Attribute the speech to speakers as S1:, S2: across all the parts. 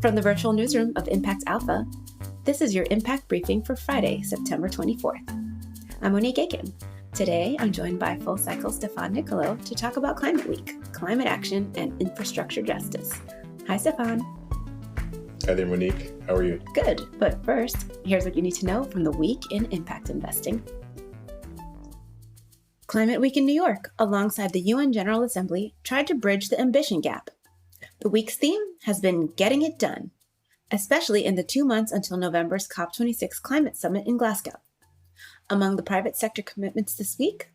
S1: From the virtual newsroom of Impact Alpha, this is your Impact Briefing for Friday, September 24th. I'm Monique Aiken. Today, I'm joined by Full Cycle Stephan Nicoleau to talk about Climate Week, climate action, and infrastructure justice. Hi, Stephan.
S2: Hi there, Monique. How are you?
S1: Good, but first, here's what you need to know from the week in impact investing. Climate Week in New York, alongside the UN General Assembly, tried to bridge the ambition gap. The week's theme has been getting it done, especially in the 2 months until November's COP26 climate summit in Glasgow. Among the private sector commitments this week,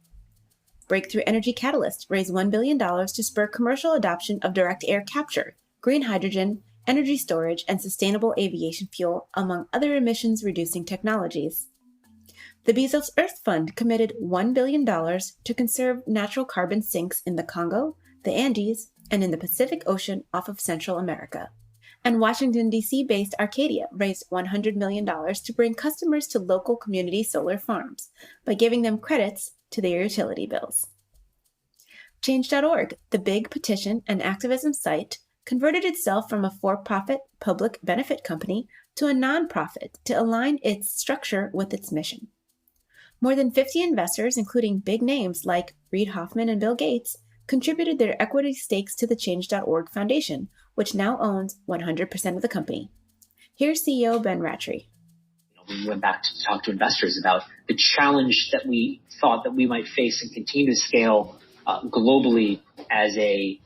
S1: Breakthrough Energy Catalyst raised $1 billion to spur commercial adoption of direct air capture, green hydrogen, energy storage, and sustainable aviation fuel, among other emissions-reducing technologies. The Bezos Earth Fund committed $1 billion to conserve natural carbon sinks in the Congo, the Andes, and in the Pacific Ocean off of Central America. And Washington, D.C.-based Arcadia raised $100 million to bring customers to local community solar farms by giving them credits to their utility bills. Change.org, the big petition and activism site, converted itself from a for-profit public benefit company to a nonprofit to align its structure with its mission. More than 50 investors, including big names like Reid Hoffman and Bill Gates, contributed their equity stakes to the Change.org Foundation, which now owns 100% of the company. Here's CEO Ben Rattray.
S3: We went back to talk to investors about the challenge that we thought that we might face and continue to scale globally as a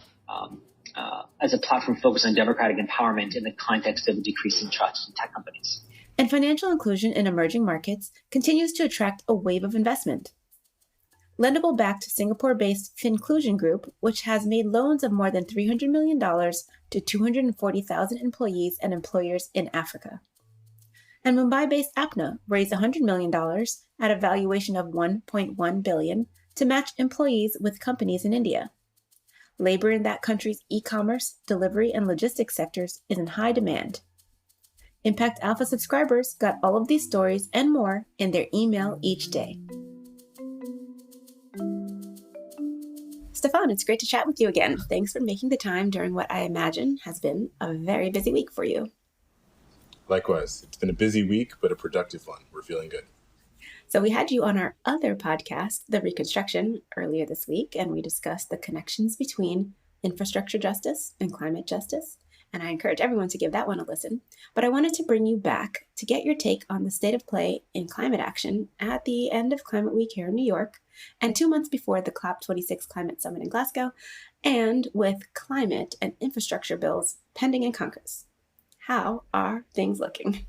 S3: platform focused on democratic empowerment in the context of decreasing trust in tech companies.
S1: And financial inclusion in emerging markets continues to attract a wave of investment. Lendable-backed Singapore-based Finclusion Group, which has made loans of more than $300 million to 240,000 employees and employers in Africa. And Mumbai-based Apna raised $100 million at a valuation of $1.1 billion to match employees with companies in India. Labor in that country's e-commerce, delivery, and logistics sectors is in high demand. Impact Alpha subscribers got all of these stories and more in their email each day. Stephan, it's great to chat with you again. Thanks for making the time during what I imagine has been a very busy week for you.
S2: Likewise. It's been a busy week, but a productive one. We're feeling good.
S1: So we had you on our other podcast, The Reconstruction, earlier this week, and we discussed the connections between infrastructure justice and climate justice. And I encourage everyone to give that one a listen. But I wanted to bring you back to get your take on the state of play in climate action at the end of Climate Week here in New York, and 2 months before the COP26 climate summit in Glasgow, and with climate and infrastructure bills pending in Congress. How are things looking?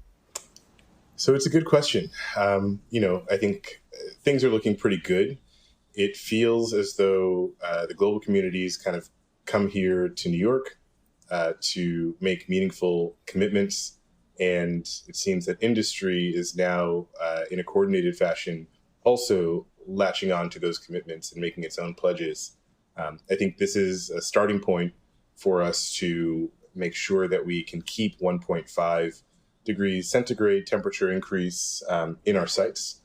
S2: So it's a good question. I think things are looking pretty good. It feels as though the global communities kind of come here to New York to make meaningful commitments. And it seems that industry is now, in a coordinated fashion, also latching on to those commitments and making its own pledges. I think this is a starting point for us to make sure that we can keep 1.5 degrees centigrade temperature increase in our sights.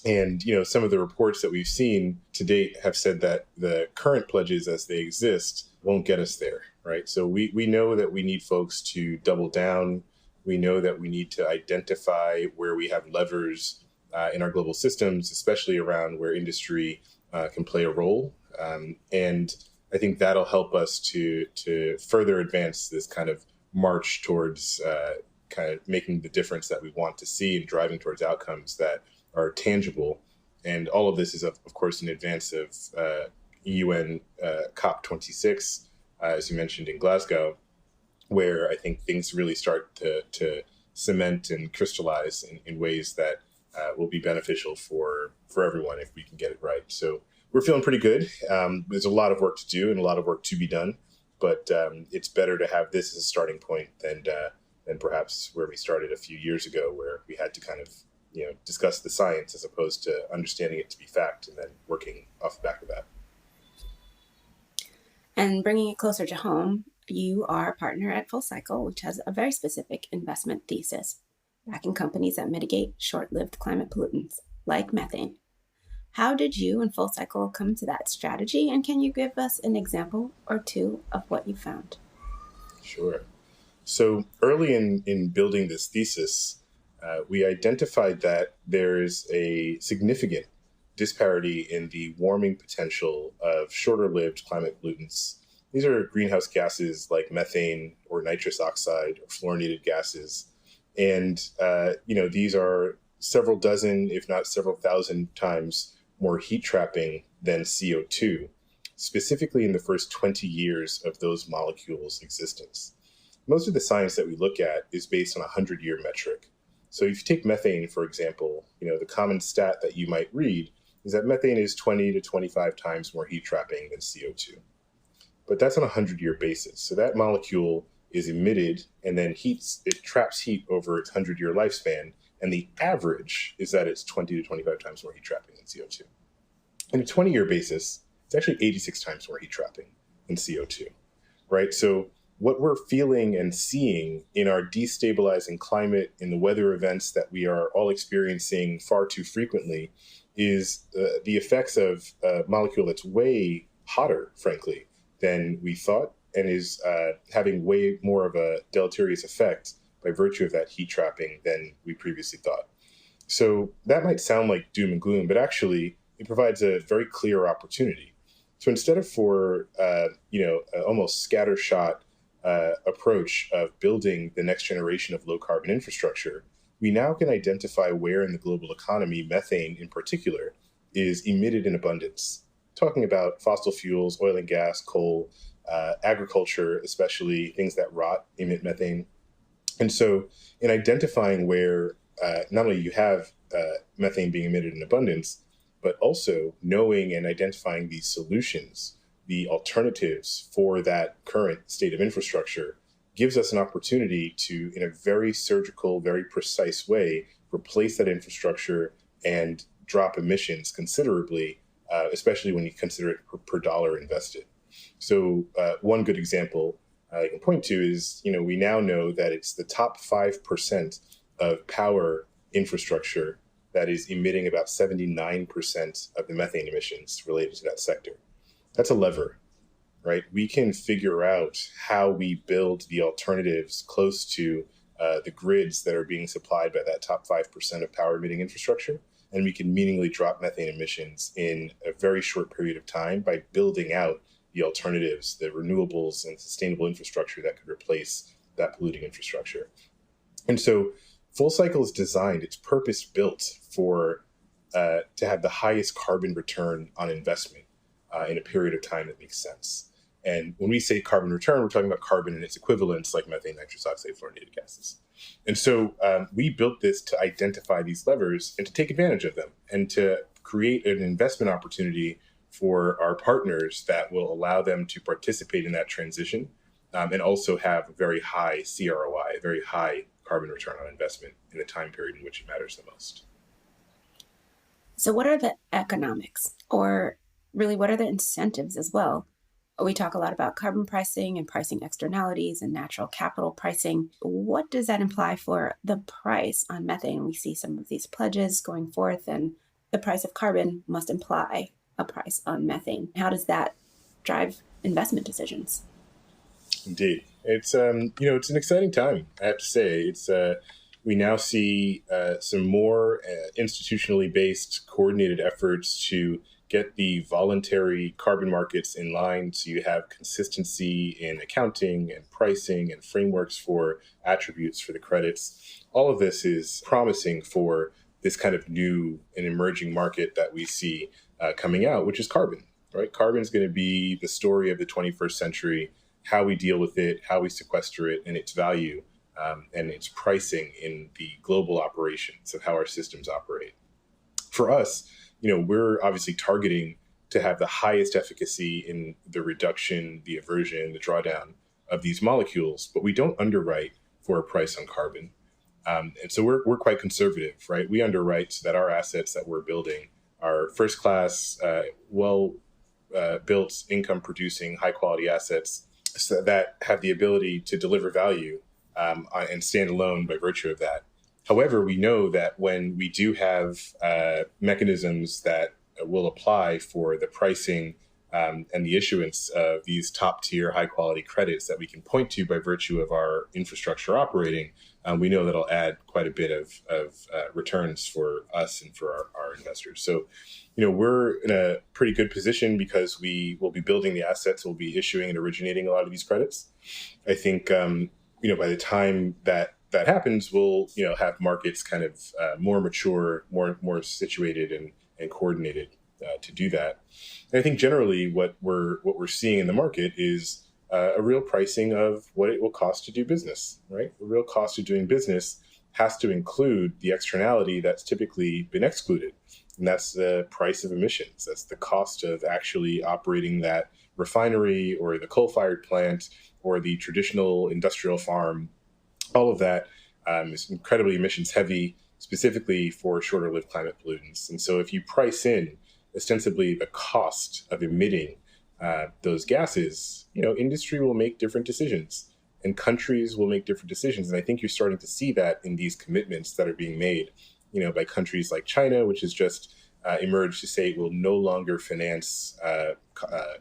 S2: And, some of the reports that we've seen to date have said that the current pledges as they exist won't get us there, right? So we know that we need folks to double down. We know that we need to identify where we have levers in our global systems, especially around where industry can play a role. And I think that'll help us to further advance this kind of march towards kind of making the difference that we want to see and driving towards outcomes that are tangible. And all of this is, of course, in advance of UN COP26, as you mentioned, in Glasgow, where I think things really start to cement and crystallize in ways that will be beneficial for everyone if we can get it right. So we're feeling pretty good. There's a lot of work to do and a lot of work to be done, but it's better to have this as a starting point than perhaps where we started a few years ago, where we had to kind of discuss the science as opposed to understanding it to be fact and then working off the back of that.
S1: And bringing it closer to home, you are a partner at Full Cycle, which has a very specific investment thesis, backing companies that mitigate short-lived climate pollutants like methane. How did you and Full Cycle come to that strategy? And can you give us an example or two of what you found?
S2: Sure. So early in building this thesis, we identified that there's a significant disparity in the warming potential of shorter-lived climate pollutants. These are greenhouse gases like methane or nitrous oxide or fluorinated gases. And, these are several dozen, if not several thousand times more heat trapping than CO2, specifically in the first 20 years of those molecules' existence. Most of the science that we look at is based on a 100-year metric. So if you take methane, for example, the common stat that you might read is that methane is 20 to 25 times more heat trapping than CO2. But that's on a 100-year basis. So that molecule is emitted and then it traps heat over its 100-year lifespan. And the average is that it's 20 to 25 times more heat trapping than CO2. On a 20-year basis, it's actually 86 times more heat trapping than CO2, right? So what we're feeling and seeing in our destabilizing climate, in the weather events that we are all experiencing far too frequently, is the effects of a molecule that's way hotter, frankly, than we thought, and is having way more of a deleterious effect by virtue of that heat trapping than we previously thought. So that might sound like doom and gloom, but actually it provides a very clear opportunity. So instead of almost scattershot approach of building the next generation of low carbon infrastructure, we now can identify where in the global economy methane in particular is emitted in abundance. Talking about fossil fuels, oil and gas, coal, agriculture, especially things that rot, emit methane. And so in identifying where not only you have methane being emitted in abundance, but also knowing and identifying these solutions, the alternatives for that current state of infrastructure, gives us an opportunity to, in a very surgical, very precise way, replace that infrastructure and drop emissions considerably, especially when you consider it per dollar invested. So one good example I can point to is, we now know that it's the top 5% of power infrastructure that is emitting about 79% of the methane emissions related to that sector. That's a lever, right? We can figure out how we build the alternatives close to the grids that are being supplied by that top 5% of power emitting infrastructure. And we can meaningfully drop methane emissions in a very short period of time by building out the alternatives, the renewables and sustainable infrastructure that could replace that polluting infrastructure. And so Full Cycle is designed, it's purpose built for to have the highest carbon return on investment in a period of time that makes sense. And when we say carbon return, we're talking about carbon and its equivalents like methane, nitrous oxide, fluorinated gases. And so we built this to identify these levers and to take advantage of them and to create an investment opportunity for our partners that will allow them to participate in that transition and also have a very high CROI, a very high carbon return on investment in the time period in which it matters the most.
S1: So what are the economics, or really what are the incentives as well? We talk a lot about carbon pricing and pricing externalities and natural capital pricing. What does that imply for the price on methane? We see some of these pledges going forth, and the price of carbon must imply a price on methane. How does that drive investment decisions?
S2: Indeed. It's it's an exciting time, I have to say. It's we now see some more institutionally based coordinated efforts to get the voluntary carbon markets in line, so you have consistency in accounting and pricing and frameworks for attributes for the credits. All of this is promising for this kind of new and emerging market that we see coming out, which is carbon, right? Carbon is going to be the story of the 21st century, how we deal with it, how we sequester it, and its value and its pricing in the global operations of how our systems operate. For us, we're obviously targeting to have the highest efficacy in the reduction, the aversion, the drawdown of these molecules, but we don't underwrite for a price on carbon. And so we're quite conservative, right? We underwrite so that our assets that we're building are first class, built, income producing, high quality assets so that have the ability to deliver value and stand alone by virtue of that. However, we know that when we do have mechanisms that will apply for the pricing and the issuance of these top-tier, high-quality credits that we can point to by virtue of our infrastructure operating, we know that'll add quite a bit of returns for us and for our investors. So, we're in a pretty good position because we will be building the assets, we'll be issuing and originating a lot of these credits. I think, by the time that happens, we'll, have markets kind of more mature, more situated and coordinated to do that. And I think generally what we're seeing in the market is a real pricing of what it will cost to do business, right? The real cost of doing business has to include the externality that's typically been excluded. And that's the price of emissions. That's the cost of actually operating that refinery or the coal-fired plant or the traditional industrial farm. All of that is incredibly emissions heavy, specifically for shorter-lived climate pollutants. And so if you price in ostensibly the cost of emitting those gases, industry will make different decisions and countries will make different decisions. And I think you're starting to see that in these commitments that are being made, by countries like China, which has just emerged to say it will no longer finance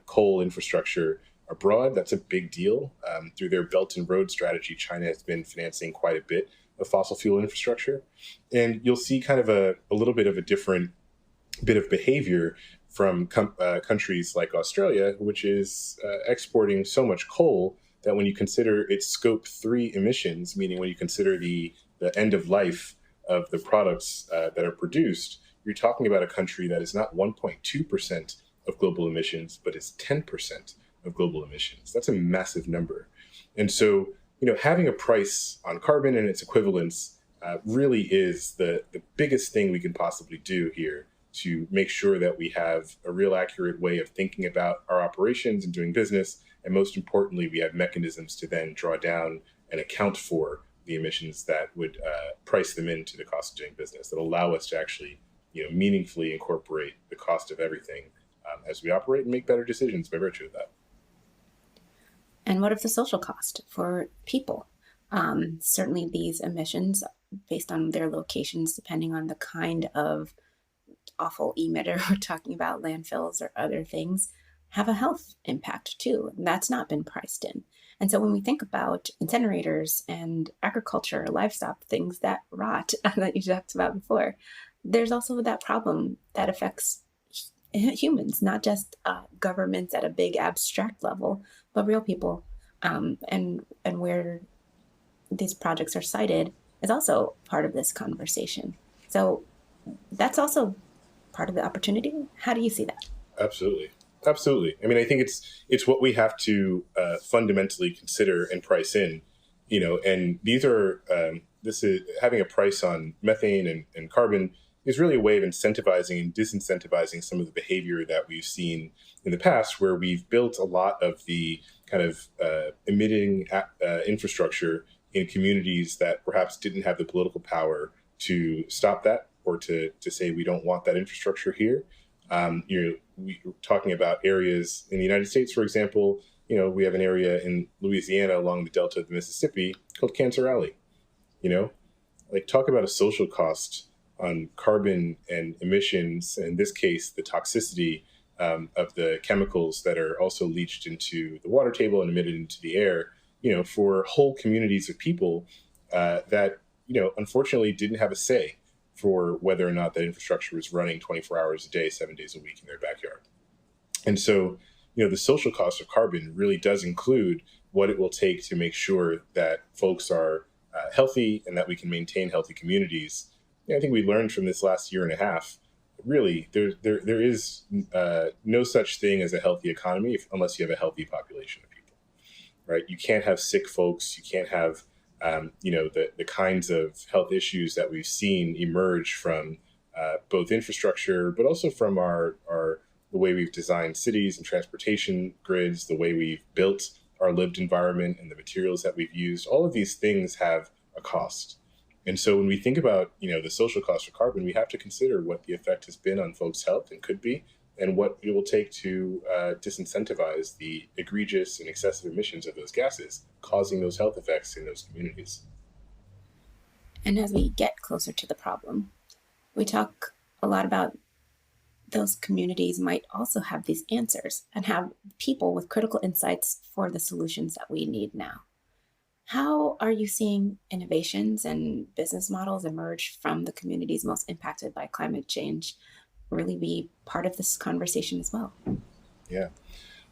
S2: coal infrastructure abroad. That's a big deal. Through their Belt and Road strategy, China has been financing quite a bit of fossil fuel infrastructure. And you'll see kind of a little bit of a different bit of behavior from countries like Australia, which is exporting so much coal that when you consider its scope 3 emissions, meaning when you consider the end of life of the products that are produced, you're talking about a country that is not 1.2% of global emissions, but is 10% of global emissions. That's a massive number. And so, having a price on carbon and its equivalents really is the biggest thing we can possibly do here to make sure that we have a real accurate way of thinking about our operations and doing business. And most importantly, we have mechanisms to then draw down and account for the emissions that would price them into the cost of doing business, that allow us to actually meaningfully incorporate the cost of everything as we operate and make better decisions by virtue of that.
S1: And what of the social cost for people? Certainly these emissions, based on their locations, depending on the kind of awful emitter we're talking about, landfills or other things, have a health impact too. And that's not been priced in. And so when we think about incinerators and agriculture, livestock, things that rot that you talked about before, there's also that problem that affects humans, not just governments at a big abstract level, but real people. And where these projects are cited is also part of this conversation. So that's also part of the opportunity. How do you see that?
S2: Absolutely. I mean, I think it's what we have to fundamentally consider and price in, and these are, this is having a price on methane and carbon is really a way of incentivizing and disincentivizing some of the behavior that we've seen in the past, where we've built a lot of the kind of emitting infrastructure in communities that perhaps didn't have the political power to stop that or to say we don't want that infrastructure here. We're talking about areas in the United States, for example. We have an area in Louisiana along the delta of the Mississippi called Cancer Alley. Talk about a social cost on carbon and emissions, and in this case, the toxicity of the chemicals that are also leached into the water table and emitted into the air, for whole communities of people that, unfortunately didn't have a say for whether or not that infrastructure was running 24 hours a day, 7 days a week in their backyard. And so, the social cost of carbon really does include what it will take to make sure that folks are healthy and that we can maintain healthy communities. I think we learned from this last year and a half, really, there is no such thing as a healthy economy unless you have a healthy population of people, right? You can't have sick folks. You can't have the kinds of health issues that we've seen emerge from both infrastructure, but also from the way we've designed cities and transportation grids, the way we've built our lived environment and the materials that we've used. All of these things have a cost. And so when we think about, the social cost of carbon, we have to consider what the effect has been on folks' health and could be, and what it will take to disincentivize the egregious and excessive emissions of those gases, causing those health effects in those communities.
S1: And as we get closer to the problem, we talk a lot about those communities might also have these answers and have people with critical insights for the solutions that we need now. How are you seeing innovations and business models emerge from the communities most impacted by climate change really be part of this conversation as well?
S2: Yeah,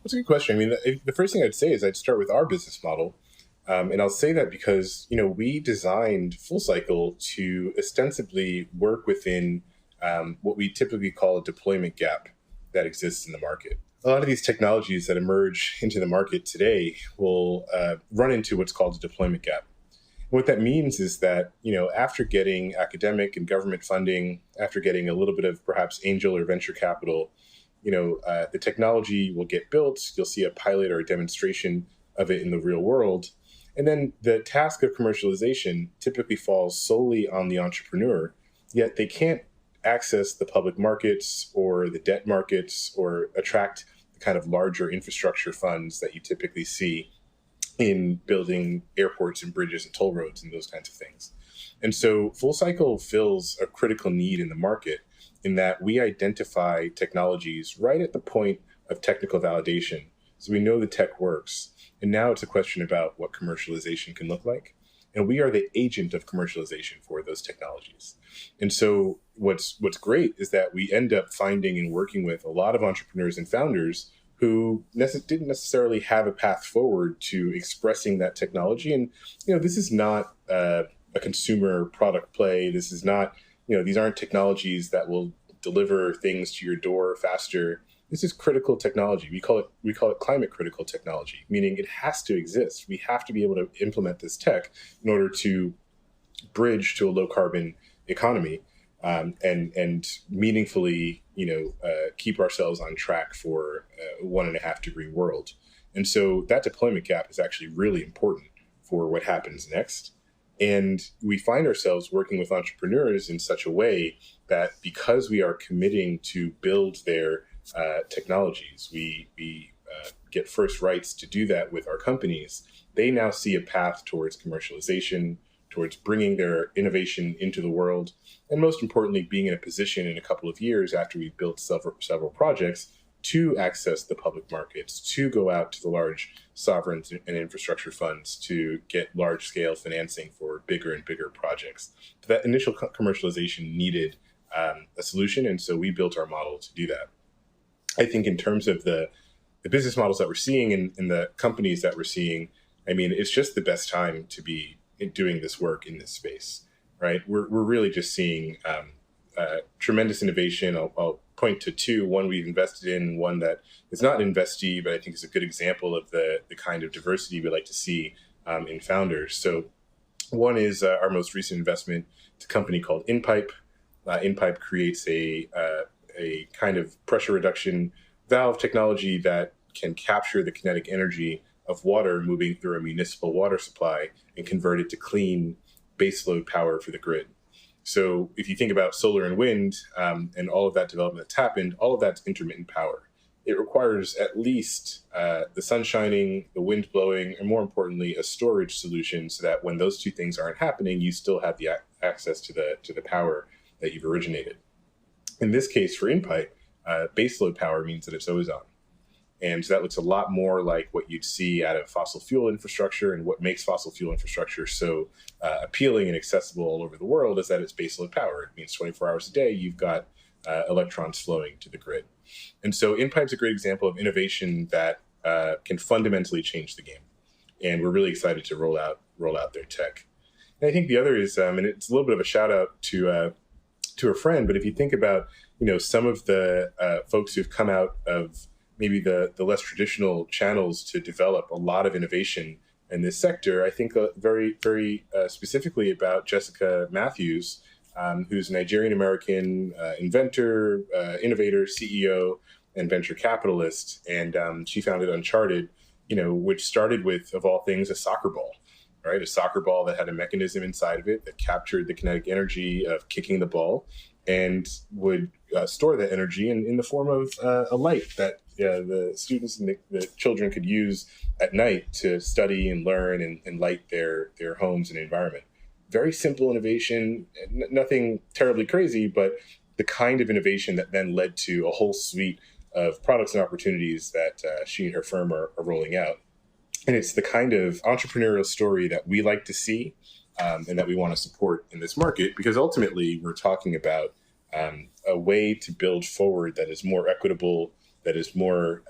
S2: that's a good question. I mean, the first thing I'd say is I'd start with our business model. And I'll say that because, we designed Full Cycle to ostensibly work within what we typically call a deployment gap that exists in the market. A lot of these technologies that emerge into the market today will run into what's called a deployment gap. And what that means is that, after getting academic and government funding, after getting a little bit of perhaps angel or venture capital, the technology will get built. You'll see a pilot or a demonstration of it in the real world. And then the task of commercialization typically falls solely on the entrepreneur, yet they can't access the public markets or the debt markets or attract the kind of larger infrastructure funds that you typically see in building airports and bridges and toll roads and those kinds of things. And so Full Cycle fills a critical need in the market in that we identify technologies right at the point of technical validation. So we know the tech works. And now it's a question about what commercialization can look like. And we are the agent of commercialization for those technologies. And so what's great is that we end up finding and working with a lot of entrepreneurs and founders who didn't necessarily have a path forward to expressing that technology. And, this is not a consumer product play. This is not, these aren't technologies that will deliver things to your door faster. This is critical technology. We call it climate critical technology, meaning it has to exist. We have to be able to implement this tech in order to bridge to a low carbon economy and meaningfully, keep ourselves on track for a 1.5 degree world. And so that deployment gap is actually really important for what happens next. And we find ourselves working with entrepreneurs in such a way that because we are committing to build their technologies, we get first rights to do that with our companies. They now see a path towards commercialization, towards bringing their innovation into the world, and most importantly, being in a position in a couple of years after we've built several projects to access the public markets, to go out to the large sovereigns and infrastructure funds to get large-scale financing for bigger and bigger projects. But that initial commercialization needed a solution, and so we built our model to do that. I think in terms of the business models that we're seeing and the companies that we're seeing, I mean, it's just the best time to be doing this work in this space, right? We're really just seeing tremendous innovation. I'll point to two: one we've invested in, one that is not an investee, but I think is a good example of the kind of diversity we like to see in founders. So one is our most recent investment. It's a company called InPipe. InPipe creates a kind of pressure reduction valve technology that can capture the kinetic energy of water moving through a municipal water supply and convert it to clean baseload power for the grid. So if you think about solar and wind and all of that development that's happened, all of that's intermittent power. It requires at least the sun shining, the wind blowing, and more importantly, a storage solution so that when those two things aren't happening, you still have the access to the power that you've originated. In this case, for InPipe, baseload power means that it's always on. And so that looks a lot more like what you'd see out of fossil fuel infrastructure. And what makes fossil fuel infrastructure so appealing and accessible all over the world is that it's baseload power. It means 24 hours a day, you've got electrons flowing to the grid. And so InPipe's a great example of innovation that can fundamentally change the game. And we're really excited to roll out their tech. And I think the other is, and it's a little bit of a shout out to a friend, but if you think about, some of the folks who've come out of maybe the less traditional channels to develop a lot of innovation in this sector, I think very, very specifically about Jessica Matthews, who's a Nigerian-American inventor, innovator, CEO, and venture capitalist. And she founded Uncharted, which started with, of all things, a soccer ball, right? A soccer ball that had a mechanism inside of it that captured the kinetic energy of kicking the ball and would store that energy in the form of a light that the students and the children could use at night to study and learn and light their homes and environment. Very simple innovation, nothing terribly crazy, but the kind of innovation that then led to a whole suite of products and opportunities that she and her firm are rolling out. And it's the kind of entrepreneurial story that we like to see and that we want to support in this market, because ultimately we're talking about a way to build forward that is more equitable, that is more,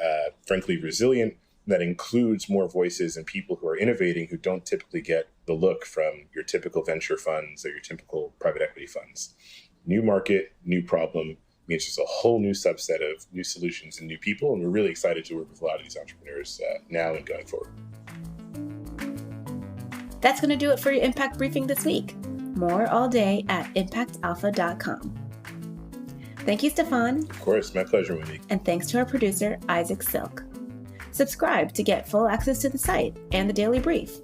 S2: frankly, resilient, that includes more voices and people who are innovating who don't typically get the look from your typical venture funds or your typical private equity funds. New market, new problem means there's a whole new subset of new solutions and new people, and we're really excited to work with a lot of these entrepreneurs now and going forward.
S1: That's going to do it for your Impact Briefing this week. More all day at impactalpha.com. Thank you, Stephan.
S2: Of course, my pleasure, Monique.
S1: And thanks to our producer, Isaac Silk. Subscribe to get full access to the site and the daily brief.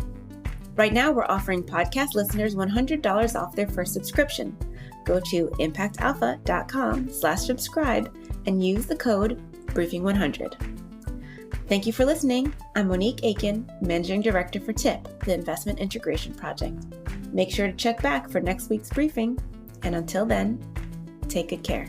S1: Right now, we're offering podcast listeners $100 off their first subscription. Go to impactalpha.com/subscribe and use the code Briefing100. Thank you for listening. I'm Monique Aiken, Managing Director for TIP, the Investment Integration Project. Make sure to check back for next week's briefing. And until then, take good care.